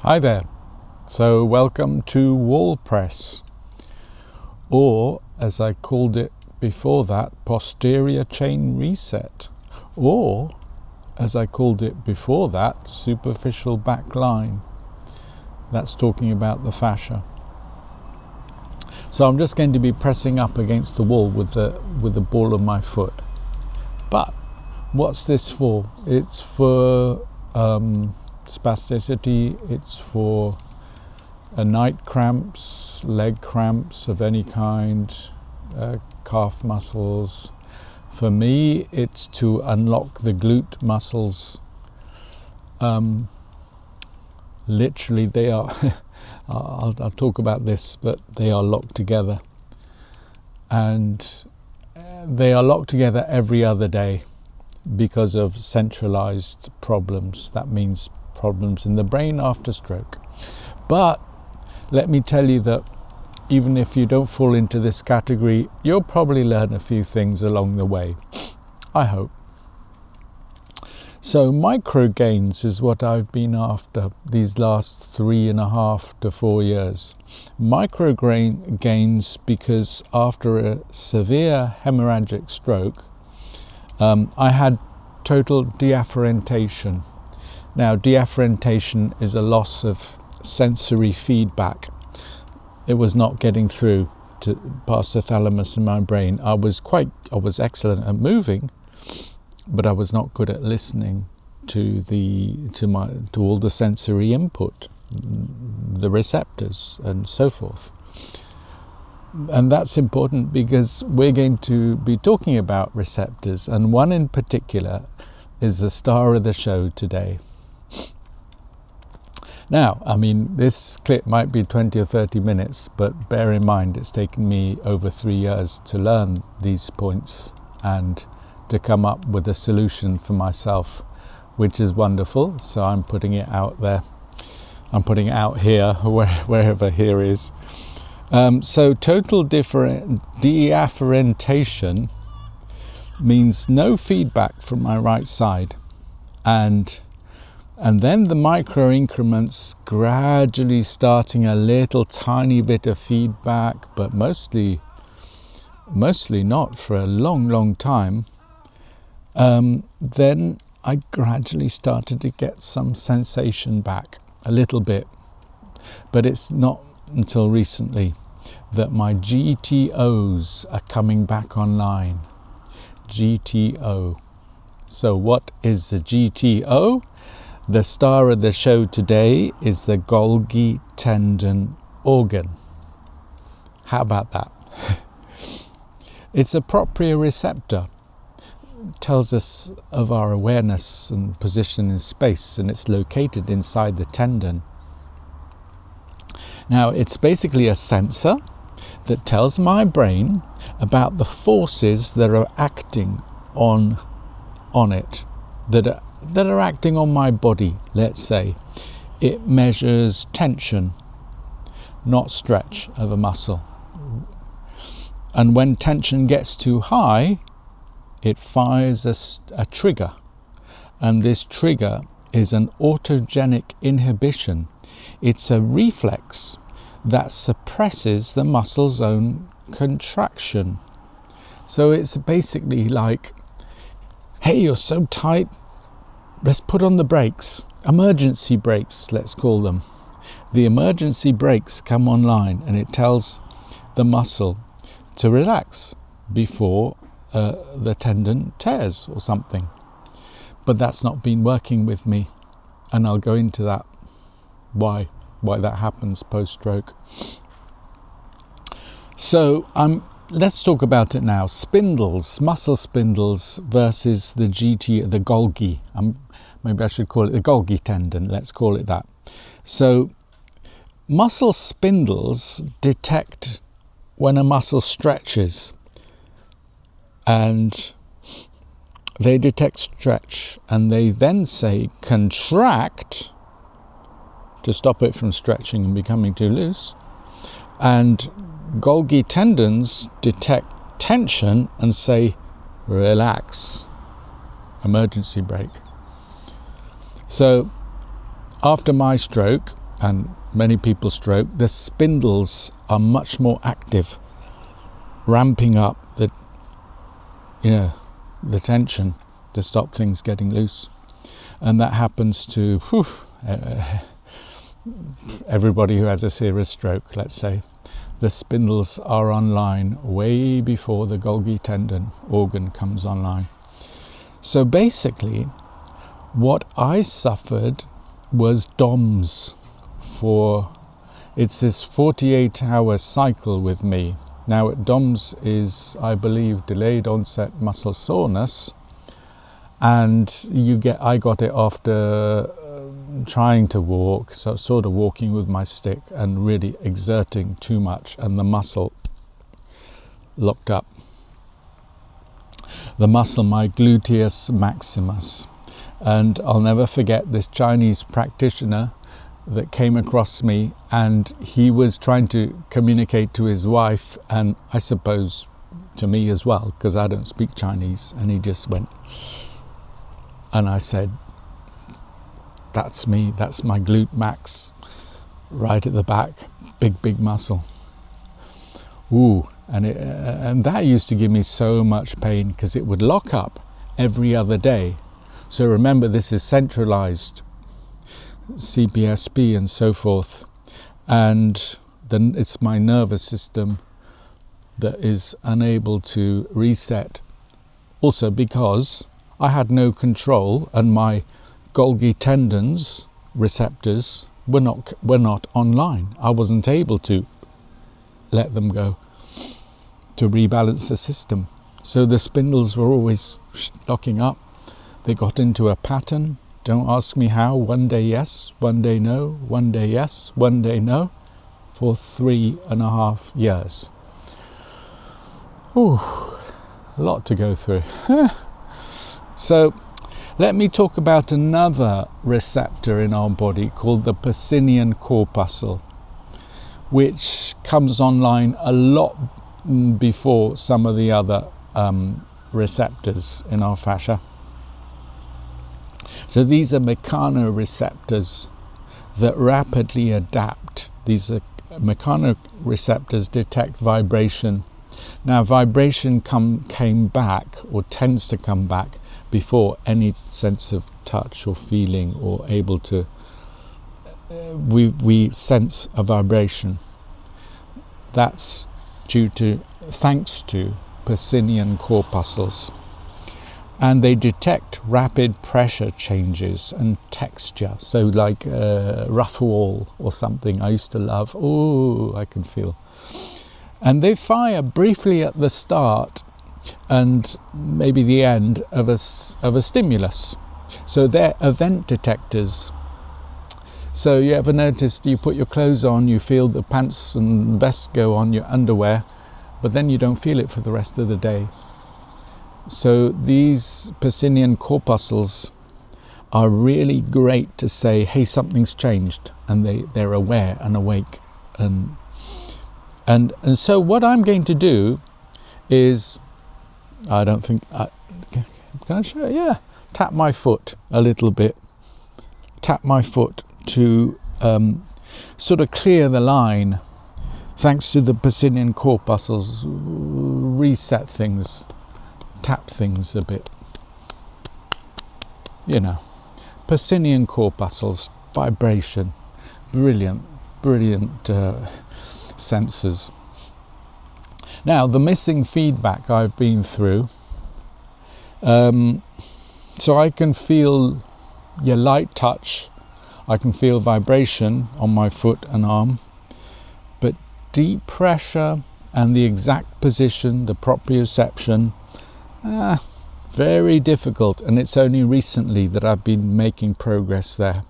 Hi there. So welcome to wall press, or as I called it before that, posterior chain reset, or as I called it before that, superficial back line. That's talking about the fascia. So I'm just going to be pressing up against the wall with the ball of my foot. But what's this for? It's for spasticity, it's for night cramps, leg cramps of any kind, calf muscles. For me, it's to unlock the glute muscles. Literally, they are, I'll talk about this, but they are locked together. And they are locked together every other day because of centralized problems. That means problems in the brain after stroke. But let me tell you that even if you don't fall into this category, you'll probably learn a few things along the way, I hope. So micro gains is what I've been after these last 3.5 to 4 years. Micro gains because after a severe hemorrhagic stroke, I had total deafferentation. Now, deafferentation is a loss of sensory feedback. It was not getting through past the thalamus in my brain. I was excellent at moving, but I was not good at listening to all the sensory input, the receptors and so forth. And that's important because we're going to be talking about receptors, and one in particular is the star of the show today. Now, I mean, this clip might be 20 or 30 minutes, but bear in mind it's taken me over 3 years to learn these points and to come up with a solution for myself, which is wonderful. So I'm putting it out there. I'm putting it out here, wherever here is. So total deafferentation means no feedback from my right side, and then the micro increments gradually starting a little tiny bit of feedback, but mostly not for a long time. Then I gradually started to get some sensation back, a little bit, but it's not until recently that my GTOs are coming back online. GTO. So what is the GTO? The star of the show today is the Golgi Tendon Organ. How about that? It's a proprioceptor. It tells us of our awareness and position in space, and it's located inside the tendon. Now, it's basically a sensor that tells my brain about the forces that are acting on it, that are acting on my body, let's say. It measures tension, not stretch of a muscle. And when tension gets too high, it fires a trigger. And this trigger is an autogenic inhibition. It's a reflex that suppresses the muscle's own contraction. So it's basically like, hey, you're so tight, let's put on the brakes. Emergency brakes, let's call them. The emergency brakes come online and it tells the muscle to relax before the tendon tears or something. But that's not been working with me, and I'll go into that, why that happens post-stroke. So let's talk about it now. Spindles, muscle spindles versus the Golgi. Maybe I should call it the Golgi tendon. Let's call it that. So muscle spindles detect when a muscle stretches, and they detect stretch, and they then say contract to stop it from stretching and becoming too loose. And Golgi tendons detect tension and say relax, emergency brake. So after my stroke, and many people stroke, the spindles are much more active, ramping up the tension to stop things getting loose. And that happens to everybody who has a serious stroke, let's say. The spindles are online way before the Golgi Tendon Organ comes online. So basically, what I suffered was DOMS it's this 48-hour cycle with me. Now, DOMS is, I believe, delayed onset muscle soreness, and I got it after trying to walk, so sort of walking with my stick and really exerting too much, and the muscle locked up. The muscle, my gluteus maximus. And I'll never forget this Chinese practitioner that came across me, and he was trying to communicate to his wife, and I suppose to me as well, because I don't speak Chinese, and he just went, and I said, that's me, that's my glute max, right at the back, big muscle. Ooh, and that used to give me so much pain, because it would lock up every other day. So remember, this is centralized CPSP and so forth, and then it's my nervous system that is unable to reset. Also because I had no control, and my Golgi tendons receptors were not online. I wasn't able to let them go to rebalance the system. So the spindles were always locking up. They got into a pattern. Don't ask me how. One day yes, one day no, one day yes, one day no, for 3.5 years. Ooh, a lot to go through. So let me talk about another receptor in our body called the Pacinian corpuscle, which comes online a lot before some of the other receptors in our fascia. So these are mechanoreceptors that rapidly adapt. These are mechanoreceptors detect vibration. Now, vibration came back, or tends to come back, before any sense of touch or feeling or able to. We sense a vibration. That's thanks to Pacinian corpuscles. And they detect rapid pressure changes and texture. So like a rough wall or something I used to love. Oh, I can feel. And they fire briefly at the start and maybe the end of a stimulus. So they're event detectors. So you ever noticed you put your clothes on, you feel the pants and vest go on, your underwear, but then you don't feel it for the rest of the day. So these Pacinian corpuscles are really great to say, hey, something's changed, and they're aware and awake. And so what I'm going to do is, can I show it? Yeah. Tap my foot a little bit. Tap my foot to sort of clear the line. Thanks to the Pacinian corpuscles, reset things. Tap things a bit. Pacinian corpuscles, vibration, brilliant sensors. Now, the missing feedback I've been through, so I can feel your light touch, I can feel vibration on my foot and arm, but deep pressure and the exact position, the proprioception, very difficult, and it's only recently that I've been making progress there.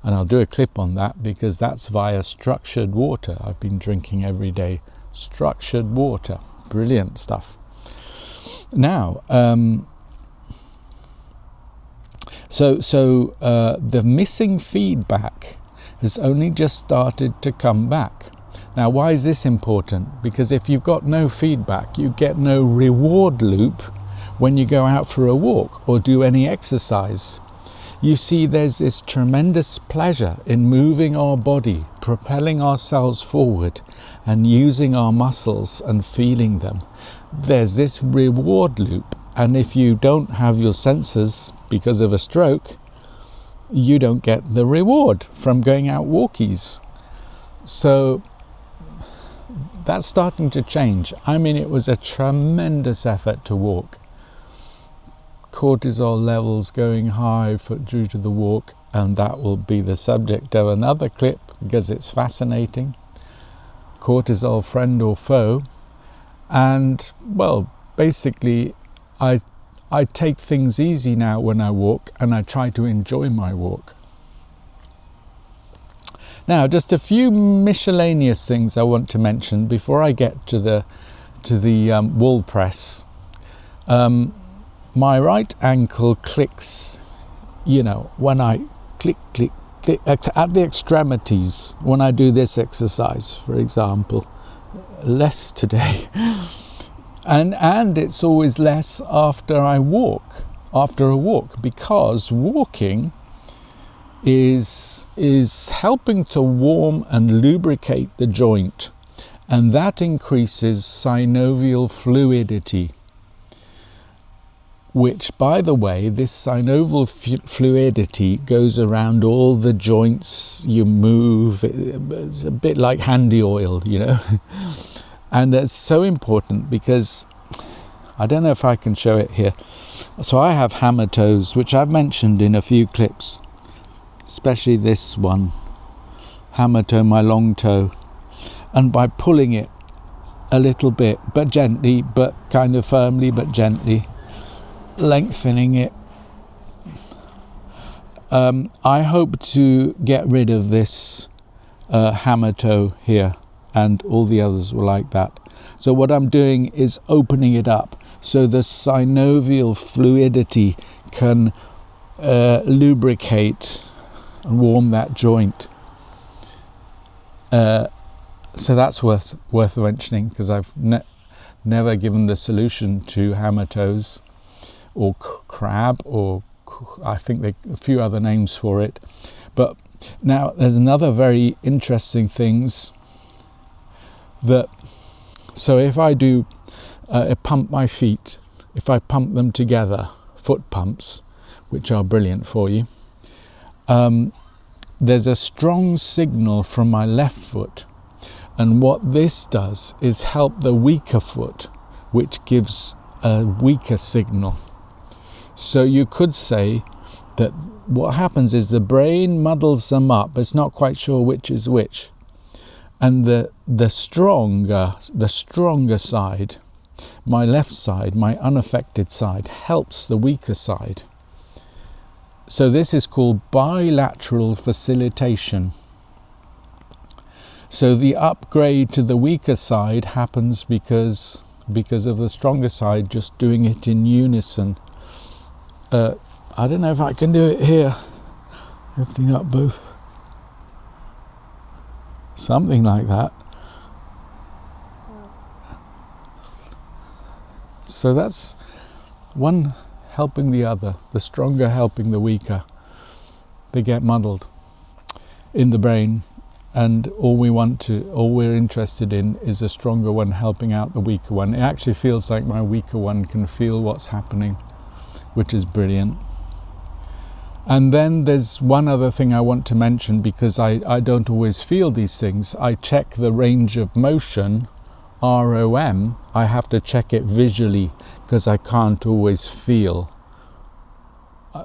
And I'll do a clip on that because that's via structured water. I've been drinking every day structured water. Brilliant stuff. Now, the missing feedback has only just started to come back. Now, why is this important? Because if you've got no feedback, you get no reward loop when you go out for a walk or do any exercise. you see there's this tremendous pleasure in moving our body, propelling ourselves forward and using our muscles and feeling them. There's this reward loop, and if you don't have your sensors because of a stroke, you don't get the reward from going out walkies. So that's starting to change. I mean, it was a tremendous effort to walk. Cortisol levels going high due to the walk, and that will be the subject of another clip because it's fascinating. Cortisol, friend or foe. And well, basically I take things easy now when I walk, and I try to enjoy my walk. Now, just a few miscellaneous things I want to mention before I get to the wall press. My right ankle clicks, when I click at the extremities when I do this exercise, for example. Less today. And it's always less after a walk, because walking is helping to warm and lubricate the joint, and that increases synovial fluidity, which, by the way, this synovial fluidity goes around all the joints you move. It's a bit like handy oil, And that's so important because, I don't know if I can show it here. So I have hammer toes, which I've mentioned in a few clips, especially this one, hammer toe, my long toe. And by pulling it a little bit, but gently, but kind of firmly, but gently, lengthening it, I hope to get rid of this hammer toe here, and all the others were like that. So what I'm doing is opening it up so the synovial fluidity can lubricate and warm that joint. So that's worth mentioning, because I've never given the solution to hammer toes or crab, or I think a few other names for it. But now there's another very interesting things that, so if I do pump my feet, if I pump them together, foot pumps, which are brilliant for you, there's a strong signal from my left foot, and what this does is help the weaker foot, which gives a weaker signal. So you could say that what happens is the brain muddles them up. It's not quite sure which is which. And the stronger side, my left side, my unaffected side, helps the weaker side. So this is called bilateral facilitation. So the upgrade to the weaker side happens because of the stronger side just doing it in unison. I don't know if I can do it here, lifting up both. Something like that. So that's one helping the other, the stronger helping the weaker. They get muddled in the brain, and all we're interested in is a stronger one helping out the weaker one. It actually feels like my weaker one can feel what's happening, which is brilliant. And then there's one other thing I want to mention, because I don't always feel these things. I check the range of motion, ROM. I have to check it visually because I can't always feel.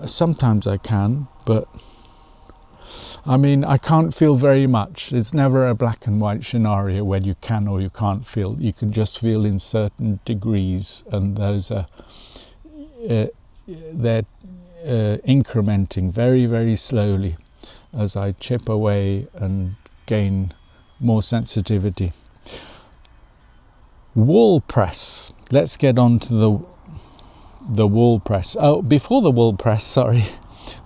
Sometimes I can, but I mean, I can't feel very much. It's never a black and white scenario where you can or you can't feel. You can just feel in certain degrees, and those are they're incrementing very, very slowly as I chip away and gain more sensitivity. Wall press. Let's get on to the wall press. Oh, before the wall press, sorry.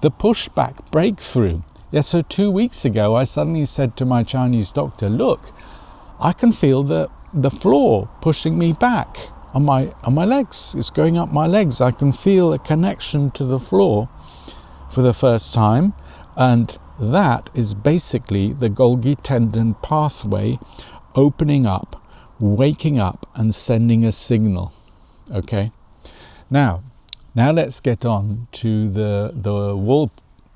The pushback breakthrough. Yeah, so 2 weeks ago, I suddenly said to my Chinese doctor, look, I can feel the floor pushing me back on my legs. It's going up my legs. I can feel a connection to the floor for the first time, and that is basically the Golgi tendon pathway opening up, waking up and sending a signal. Okay, now let's get on to the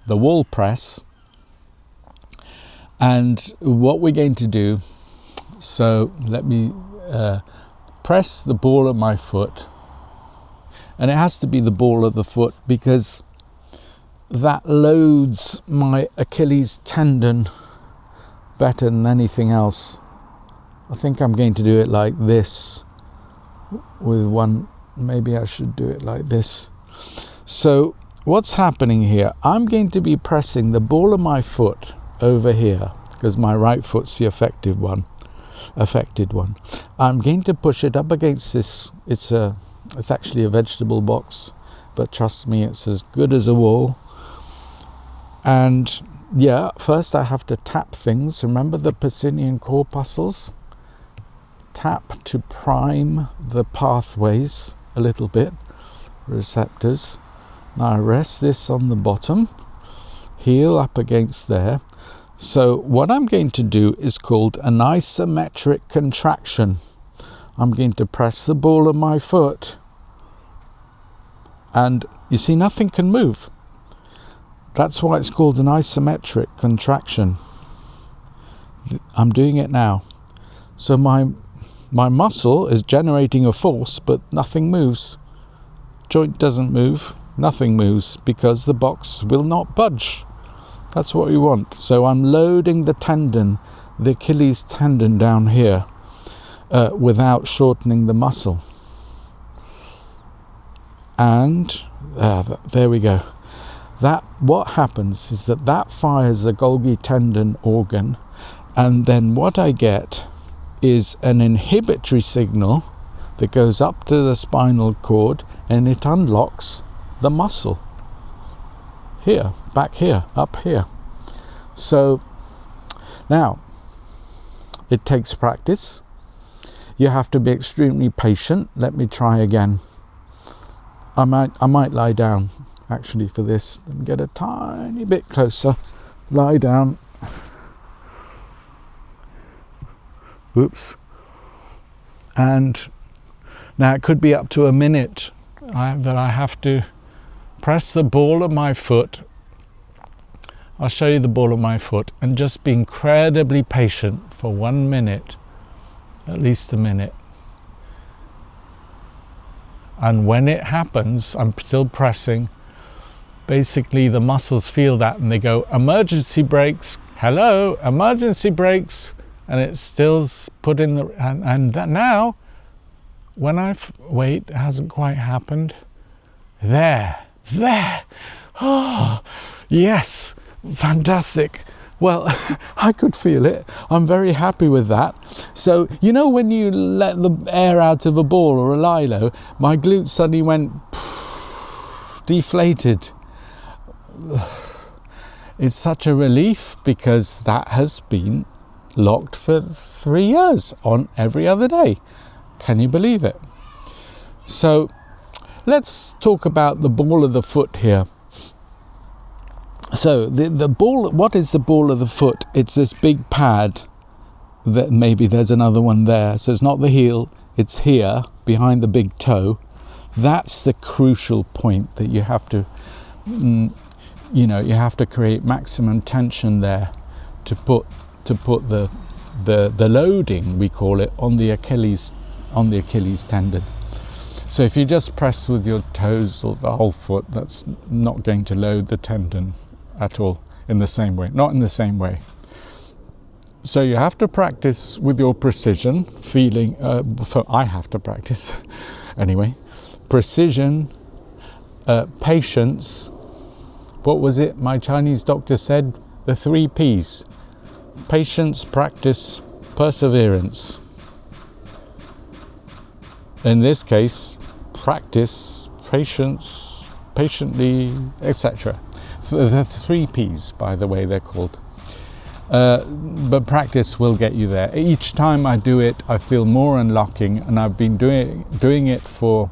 wall press and what we're going to do. So let me press the ball of my foot, and it has to be the ball of the foot because that loads my Achilles tendon better than anything else. I think I'm going to do it like this with one. Maybe I should do it like this. So what's happening here? I'm going to be pressing the ball of my foot over here because my right foot's the affected one. I'm going to push it up against this. It's actually a vegetable box, but trust me, it's as good as a wall. And yeah, first I have to tap things. Remember the Pacinian Corpuscles? Tap to prime the pathways a little bit, receptors. Now I rest this on the bottom, heel up against there. So what I'm going to do is called an isometric contraction. I'm going to press the ball of my foot, and you see nothing can move. That's why it's called an isometric contraction. I'm doing it now. So my muscle is generating a force, but nothing moves. Joint doesn't move, nothing moves, because the box will not budge. That's what we want. So I'm loading the tendon, the Achilles tendon down here, without shortening the muscle. And there we go. That what happens is that fires the Golgi tendon organ, and then what I get is an inhibitory signal that goes up to the spinal cord, and it unlocks the muscle here, back here, up here. So now it takes practice. You have to be extremely patient. Let me try again. I might lie down actually for this. Let me get a tiny bit closer. Lie down. Oops. And now it could be up to a minute that I have to press the ball of my foot. I'll show you the ball of my foot, and just be incredibly patient for 1 minute, at least a minute. And when it happens, I'm still pressing. Basically, the muscles feel that and they go, emergency brakes, hello, emergency brakes. And it's still put in the, and that now, when wait, it hasn't quite happened. There, oh, yes, fantastic. Well, I could feel it. I'm very happy with that. So, you know when you let the air out of a ball or a lilo, my glute suddenly went deflated. It's such a relief because that has been locked for 3 years on every other day. Can you believe it? So let's talk about the ball of the foot here. So the ball, what is the ball of the foot? It's this big pad that maybe there's another one there. So it's not the heel, it's here behind the big toe. That's the crucial point that you have to, you have to create maximum tension there to put the loading, we call it, on the Achilles tendon. So if you just press with your toes or the whole foot, that's not going to load the tendon at all in the same way, not in the same way. So you have to practice with your precision, I have to practice anyway, precision, patience. What was it my Chinese doctor said? The 3 Ps. Patience, practice, perseverance. In this case, practice, patience, patiently, etc. The 3 Ps, by the way, they're called. But practice will get you there. Each time I do it, I feel more unlocking, and I've been doing it for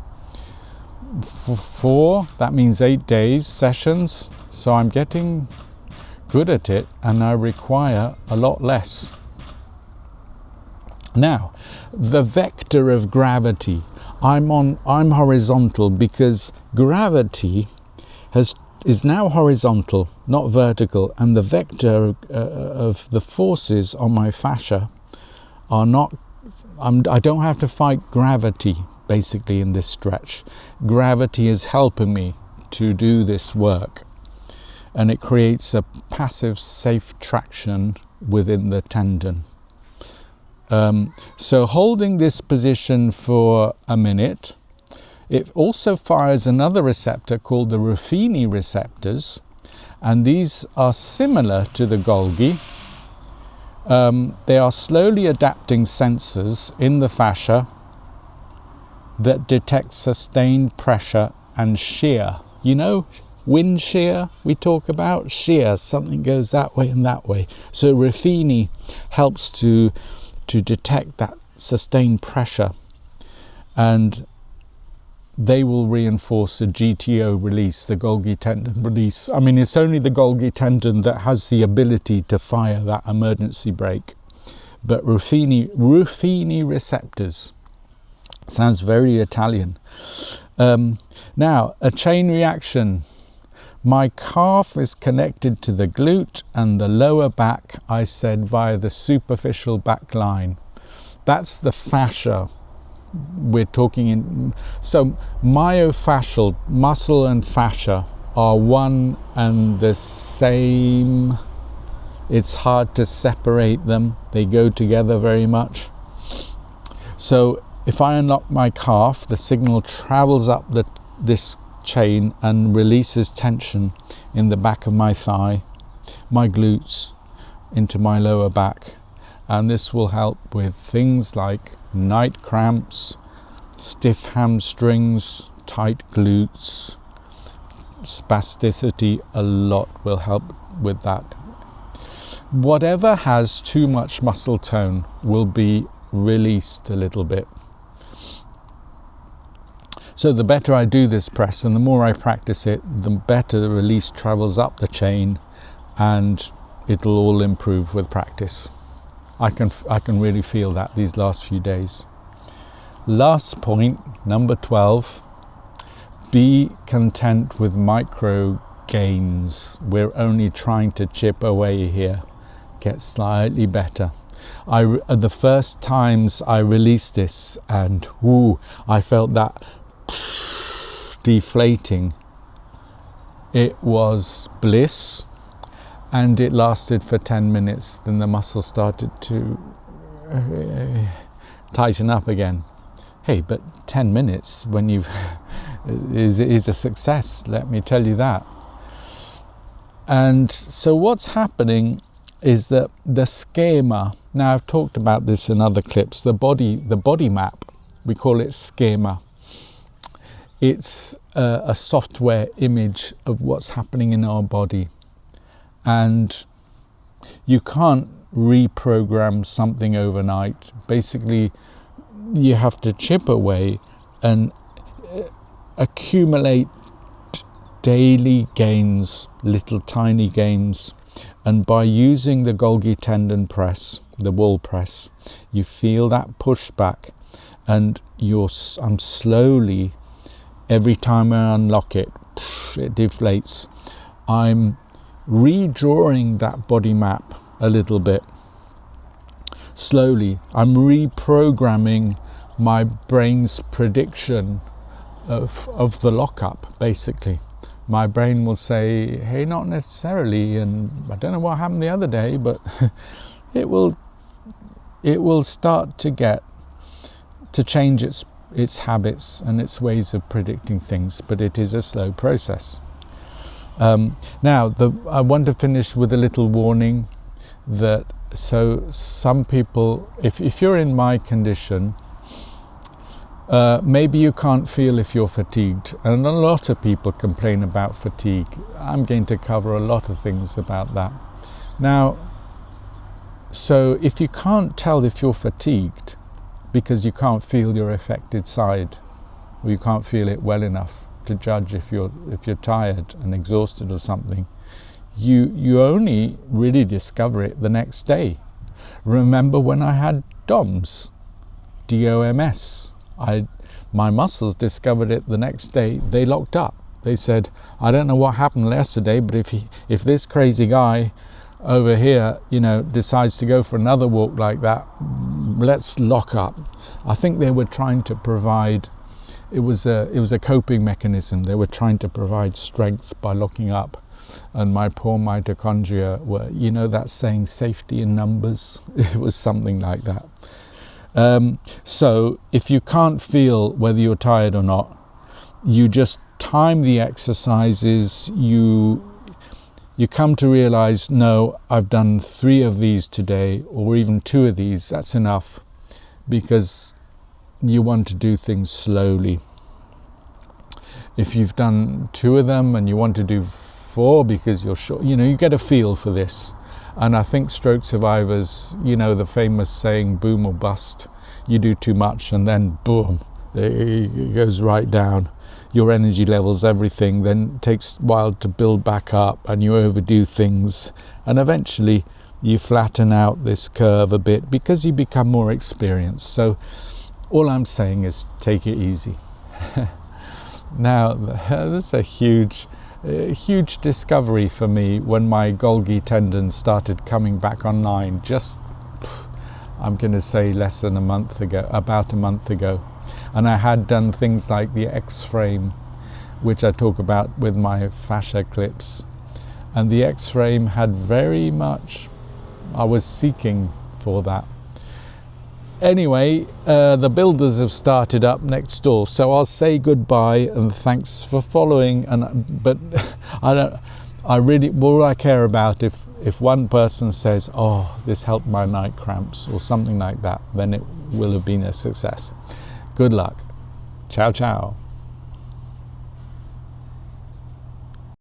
4, that means 8 days sessions, so I'm getting good at it and I require a lot less. Now, the vector of gravity, I'm horizontal because gravity is now horizontal, not vertical, and the vector of the forces on my fascia are not, I don't have to fight gravity basically in this stretch. Gravity is helping me to do this work, and it creates a passive safe traction within the tendon. So holding this position for a minute, it also fires another receptor called the Ruffini receptors, and these are similar to the Golgi. They are slowly adapting sensors in the fascia that detect sustained pressure and shear. You know, wind shear we talk about? Shear, something goes that way and that way. So Ruffini helps to detect that sustained pressure, and they will reinforce the GTO release, the Golgi tendon release. I mean, it's only the Golgi tendon that has the ability to fire that emergency brake. But Ruffini receptors. Sounds very Italian. Now, a chain reaction. My calf is connected to the glute and the lower back, I said, via the superficial back line. That's the fascia we're talking in. So myofascial, muscle and fascia are one and the same. It's hard to separate them. They go together very much. So if I unlock my calf, the signal travels up this chain and releases tension in the back of my thigh, my glutes, into my lower back. And this will help with things like night cramps, stiff hamstrings, tight glutes, spasticity. A lot will help with that. Whatever has too much muscle tone will be released a little bit. So the better I do this press and the more I practice it, the better the release travels up the chain, and it'll all improve with practice. I can really feel that these last few days. Last point, number 12, be content with micro gains. We're only trying to chip away here, get slightly better. The first times I released this, and I felt that deflating. It was bliss, and it lasted for 10 minutes. Then the muscle started to tighten up again. Hey, but 10 minutes when you've is a success, let me tell you that. And so what's happening is that the schema, now I've talked about this in other clips, the body map, we call it schema. It's a software image of what's happening in our body. And you can't reprogram something overnight. Basically, you have to chip away and accumulate daily gains, little tiny gains. And by using the Golgi tendon press, the wall press, you feel that pushback, and I'm slowly, every time I unlock it, it deflates. I'm redrawing that body map a little bit. Slowly, I'm reprogramming my brain's prediction of the lockup, basically. My brain will say, hey, not necessarily, and I don't know what happened the other day, but it will start to change its habits and its ways of predicting things, but it is a slow process. Now, I want to finish with a little warning that, so some people, if you're in my condition, maybe you can't feel if you're fatigued, and a lot of people complain about fatigue. I'm going to cover a lot of things about that. Now, so if you can't tell if you're fatigued because you can't feel your affected side, or you can't feel it well enough to judge if you're tired and exhausted or something, you only really discover it the next day. Remember when I had DOMS, DOMS, my muscles discovered it the next day. They locked up. They said, I don't know what happened yesterday, but if this crazy guy over here, decides to go for another walk like that, let's lock up. I think they were trying to provide, it was a coping mechanism. They were trying to provide strength by locking up. And my poor mitochondria were, that saying, safety in numbers. It was something like that. So if you can't feel whether you're tired or not, you just time the exercises. You come to realize, no, I've done 3 of these today, or even 2 of these, that's enough, because you want to do things slowly. If you've done 2 of them and you want to do 4 because you're sure, you get a feel for this. And I think stroke survivors, the famous saying, boom or bust. You do too much and then boom, it goes right down. Your energy levels, everything, then takes a while to build back up, and you overdo things, and eventually you flatten out this curve a bit because you become more experienced. So all I'm saying is take it easy. Now, this is a huge discovery for me when my Golgi tendon started coming back online, just, I'm going to say about a month ago. And I had done things like the X-frame, which I talk about with my fascia clips. And the X-frame had very much, I was seeking for that. Anyway, the builders have started up next door, so I'll say goodbye and thanks for following. But all I care about, if one person says, oh, this helped my night cramps or something like that, then it will have been a success. Good luck. Ciao, ciao.